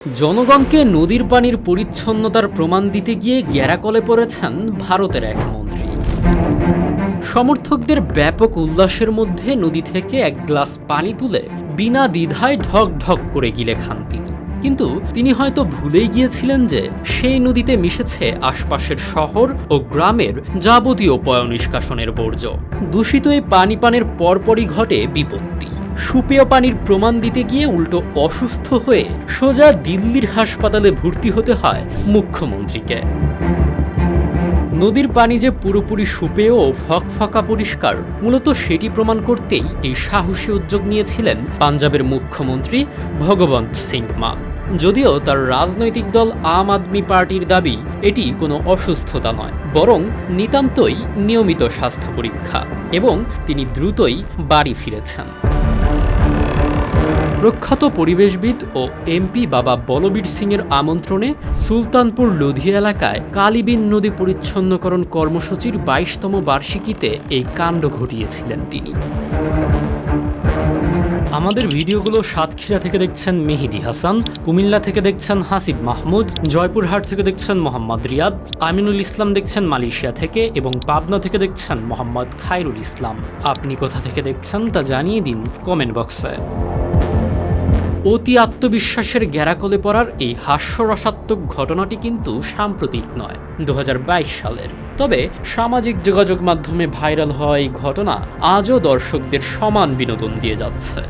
জনগণকে নদীর পানির পরিচ্ছন্নতার প্রমাণ দিতে গিয়ে গ্যারাকলে পড়েছেন ভারতের এক মন্ত্রী। সমর্থকদের ব্যাপক উল্লাসের মধ্যে নদী থেকে এক গ্লাস পানি তুলে বিনা দ্বিধায় ঢক ঢক করে গিলে খান তিনি। কিন্তু তিনি হয়তো ভুলেই গিয়েছিলেন যে সেই নদীতে মিশেছে আশপাশের শহর ও গ্রামের যাবতীয় পয় নিষ্কাশনের বর্জ্য। দূষিত এই পানি পানের পরপরই ঘটে বিপত্তি। সুপেয় পানির প্রমাণ দিতে গিয়ে উল্টো অসুস্থ হয়ে সোজা দিল্লির হাসপাতালে ভর্তি হতে হয় মুখ্যমন্ত্রীকে। নদীর পানি যে পুরোপুরি সুপেয় ও ফকফকা পরিষ্কার, মূলত সেটি প্রমাণ করতেই এই সাহসী উদ্যোগ নিয়েছিলেন পাঞ্জাবের মুখ্যমন্ত্রী ভগবন্ত সিং মান। যদিও তার রাজনৈতিক দল আম আদমি পার্টির দাবি এটি কোনো অসুস্থতা নয়, বরং নিতান্তই নিয়মিত স্বাস্থ্য পরীক্ষা, এবং তিনি দ্রুতই বাড়ি ফিরেছেন। প্রখ্যাত পরিবেশবিদ ও এমপি বাবা বলবীর সিংয়ের আমন্ত্রণে সুলতানপুর লোধি এলাকায় কালীবিন নদী পরিচ্ছন্নকরণ কর্মসূচির ২২তম বার্ষিকীতে এই কাণ্ড ঘটিয়েছিলেন তিনি। আমাদের ভিডিওগুলো সাতক্ষীরা থেকে দেখছেন মেহেদি হাসান, কুমিল্লা থেকে দেখছেন হাসিব মাহমুদ, জয়পুরহাট থেকে দেখছেন মোহাম্মদ রিয়াদ, আমিনুল ইসলাম দেখছেন মালয়েশিয়া থেকে, এবং পাবনা থেকে দেখছেন মোহাম্মদ খায়রুল ইসলাম। আপনি কোথা থেকে দেখছেন তা জানিয়ে দিন কমেন্ট বক্সে। অতি আত্মবিশ্বাসের গ্যারাকলে পড়ার এই হাস্যরসাত্মক ঘটনাটি কিন্তু সাম্প্রতিক নয়, ২০২২ সালের। তবে সামাজিক যোগাযোগ মাধ্যমে ভাইরাল হওয়া এই ঘটনা আজও দর্শকদের সমান বিনোদন দিয়ে যাচ্ছে।